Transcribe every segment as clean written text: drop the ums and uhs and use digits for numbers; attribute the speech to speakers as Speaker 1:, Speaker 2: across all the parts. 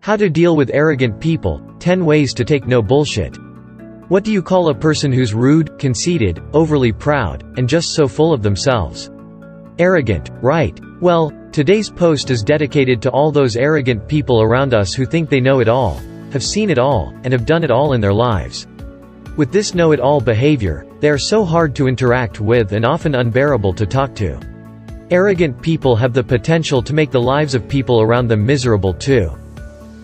Speaker 1: How to deal with arrogant people, 10 ways to take no bullshit. What do you call a person who's rude, conceited, overly proud, and just so full of themselves? Arrogant, right? Well, today's post is dedicated to all those arrogant people around us who think they know it all, have seen it all, and have done it all in their lives. With this know-it-all behavior, they are so hard to interact with and often unbearable to talk to. Arrogant people have the potential to make the lives of people around them miserable too.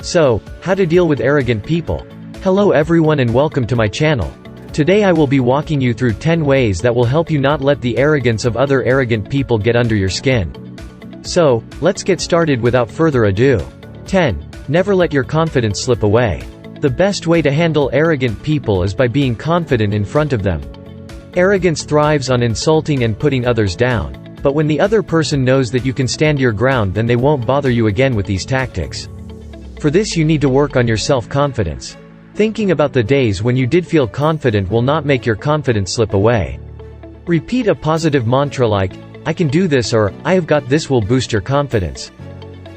Speaker 1: So, how to deal with arrogant people? Hello everyone and welcome to my channel. Today I will be walking you through 10 ways that will help you not let the arrogance of other arrogant people get under your skin. So, let's get started without further ado. 10. Never let your confidence slip away. The best way to handle arrogant people is by being confident in front of them. Arrogance thrives on insulting and putting others down, but when the other person knows that you can stand your ground, then they won't bother you again with these tactics. For this you need to work on your self-confidence. Thinking about the days when you did feel confident will not make your confidence slip away. Repeat a positive mantra like, "I can do this" or "I have got this" will boost your confidence.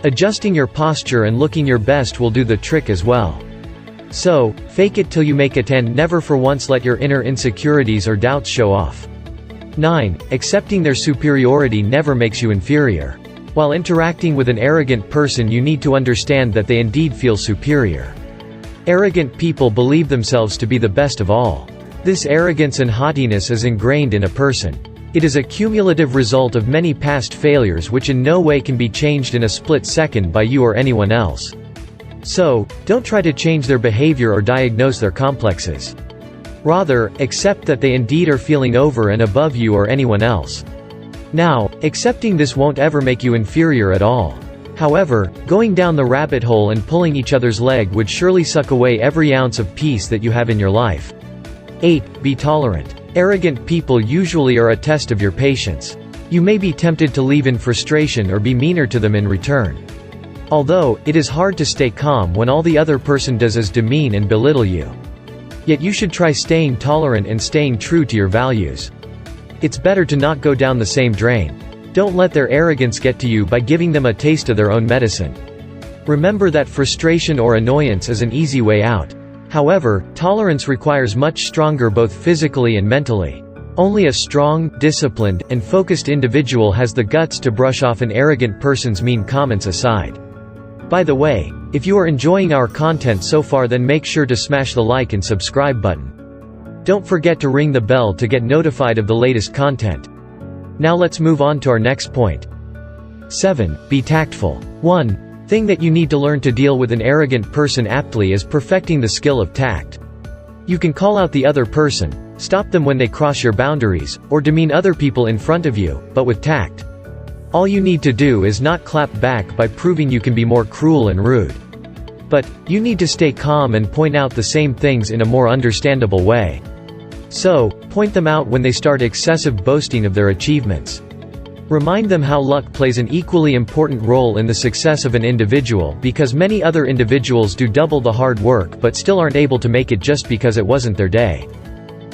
Speaker 1: Adjusting your posture and looking your best will do the trick as well. So, fake it till you make it and never for once let your inner insecurities or doubts show off. 9. Accepting their superiority never makes you inferior. While interacting with an arrogant person, you need to understand that they indeed feel superior. Arrogant people believe themselves to be the best of all. This arrogance and haughtiness is ingrained in a person. It is a cumulative result of many past failures which in no way can be changed in a split second by you or anyone else. So, don't try to change their behavior or diagnose their complexes. Rather, accept that they indeed are feeling over and above you or anyone else. Now, accepting this won't ever make you inferior at all. However, going down the rabbit hole and pulling each other's leg would surely suck away every ounce of peace that you have in your life. 8. Be tolerant. Arrogant people usually are a test of your patience. You may be tempted to leave in frustration or be meaner to them in return. Although, it is hard to stay calm when all the other person does is demean and belittle you. Yet you should try staying tolerant and staying true to your values. It's better to not go down the same drain. Don't let their arrogance get to you by giving them a taste of their own medicine. Remember that frustration or annoyance is an easy way out. However, tolerance requires much stronger both physically and mentally. Only a strong, disciplined, and focused individual has the guts to brush off an arrogant person's mean comments aside. By the way, if you are enjoying our content so far, then make sure to smash the like and subscribe button. Don't forget to ring the bell to get notified of the latest content. Now let's move on to our next point. 7. Be tactful. One thing that you need to learn to deal with an arrogant person aptly is perfecting the skill of tact. You can call out the other person, stop them when they cross your boundaries, or demean other people in front of you, but with tact. All you need to do is not clap back by proving you can be more cruel and rude. But, you need to stay calm and point out the same things in a more understandable way. So, point them out when they start excessive boasting of their achievements. Remind them how luck plays an equally important role in the success of an individual, because many other individuals do double the hard work but still aren't able to make it just because it wasn't their day.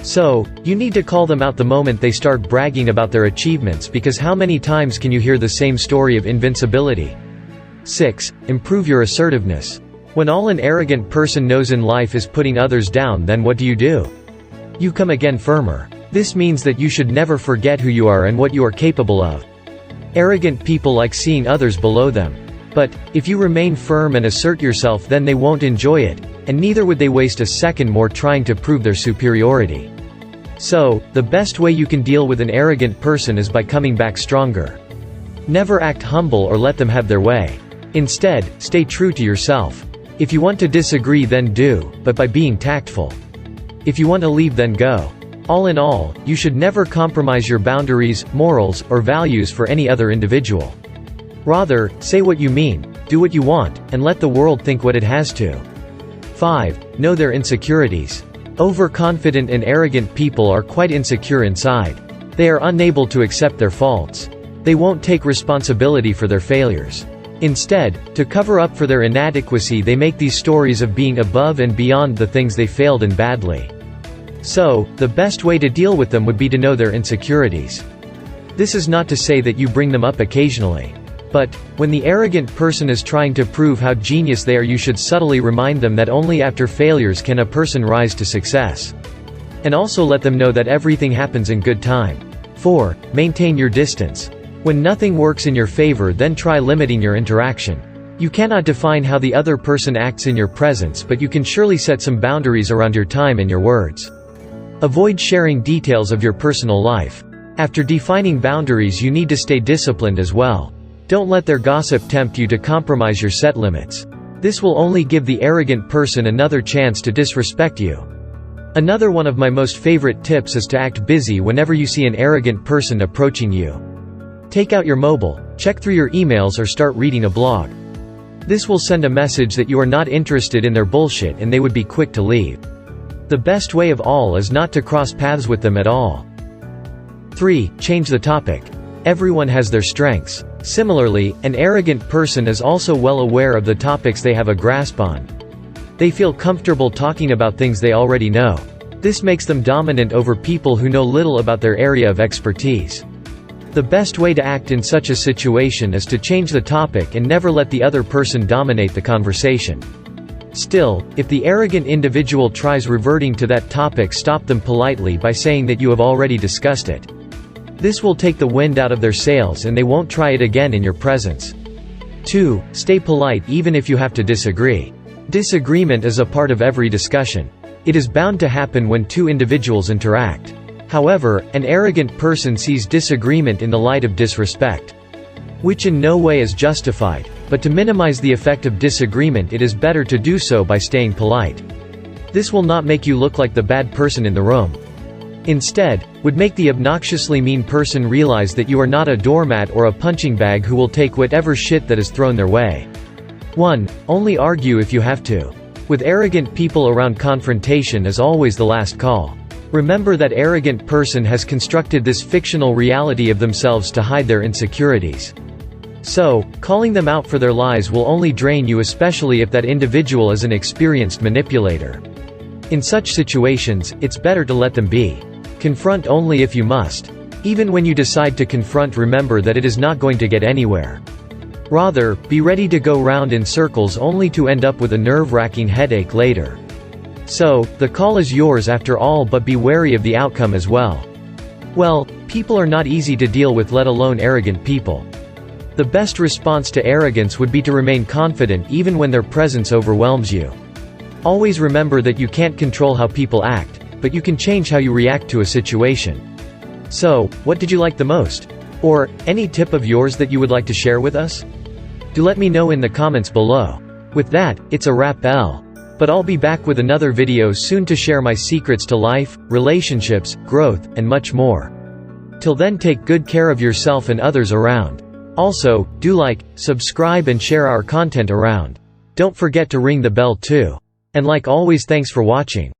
Speaker 1: So, you need to call them out the moment they start bragging about their achievements, because how many times can you hear the same story of invincibility? 6. Improve your assertiveness. When all an arrogant person knows in life is putting others down, then what do? You come again firmer. This means that you should never forget who you are and what you are capable of. Arrogant people like seeing others below them. But, if you remain firm and assert yourself, then they won't enjoy it, and neither would they waste a second more trying to prove their superiority. So, the best way you can deal with an arrogant person is by coming back stronger. Never act humble or let them have their way. Instead, stay true to yourself. If you want to disagree, then do, but by being tactful. If you want to leave, then go. All in all, you should never compromise your boundaries, morals, or values for any other individual. Rather, say what you mean, do what you want, and let the world think what it has to. 5. Know their insecurities. Overconfident and arrogant people are quite insecure inside. They are unable to accept their faults. They won't take responsibility for their failures. Instead, to cover up for their inadequacy, they make these stories of being above and beyond the things they failed in badly. So, the best way to deal with them would be to know their insecurities. This is not to say that you bring them up occasionally. But, when the arrogant person is trying to prove how genius they are, you should subtly remind them that only after failures can a person rise to success. And also let them know that everything happens in good time. 4. Maintain your distance. When nothing works in your favor, then try limiting your interaction. You cannot define how the other person acts in your presence, but you can surely set some boundaries around your time and your words. Avoid sharing details of your personal life. After defining boundaries, you need to stay disciplined as well. Don't let their gossip tempt you to compromise your set limits. This will only give the arrogant person another chance to disrespect you. Another one of my most favorite tips is to act busy whenever you see an arrogant person approaching you. Take out your mobile, check through your emails, or start reading a blog. This will send a message that you are not interested in their bullshit and they would be quick to leave. The best way of all is not to cross paths with them at all. 3. Change the topic. Everyone has their strengths. Similarly, an arrogant person is also well aware of the topics they have a grasp on. They feel comfortable talking about things they already know. This makes them dominant over people who know little about their area of expertise. The best way to act in such a situation is to change the topic and never let the other person dominate the conversation. Still, if the arrogant individual tries reverting to that topic, stop them politely by saying that you have already discussed it. This will take the wind out of their sails and they won't try it again in your presence. 2. Stay polite even if you have to disagree. Disagreement is a part of every discussion. It is bound to happen when two individuals interact. However, an arrogant person sees disagreement in the light of disrespect, which in no way is justified, but to minimize the effect of disagreement, it is better to do so by staying polite. This will not make you look like the bad person in the room. Instead, would make the obnoxiously mean person realize that you are not a doormat or a punching bag who will take whatever shit that is thrown their way. 1. Only argue if you have to. With arrogant people around, confrontation is always the last call. Remember that arrogant person has constructed this fictional reality of themselves to hide their insecurities. So, calling them out for their lies will only drain you, especially if that individual is an experienced manipulator. In such situations, it's better to let them be. Confront only if you must. Even when you decide to confront, remember that it is not going to get anywhere. Rather, be ready to go round in circles only to end up with a nerve-wracking headache later. So, the call is yours after all, but be wary of the outcome as well. Well, people are not easy to deal with, let alone arrogant people. The best response to arrogance would be to remain confident even when their presence overwhelms you. Always remember that you can't control how people act, but you can change how you react to a situation. So, what did you like the most? Or, any tip of yours that you would like to share with us? Do let me know in the comments below. With that, it's a wrap. But I'll be back with another video soon to share my secrets to life, relationships, growth, and much more. Till then, take good care of yourself and others around. Also, do like, subscribe and share our content around. Don't forget to ring the bell too. And like always, thanks for watching.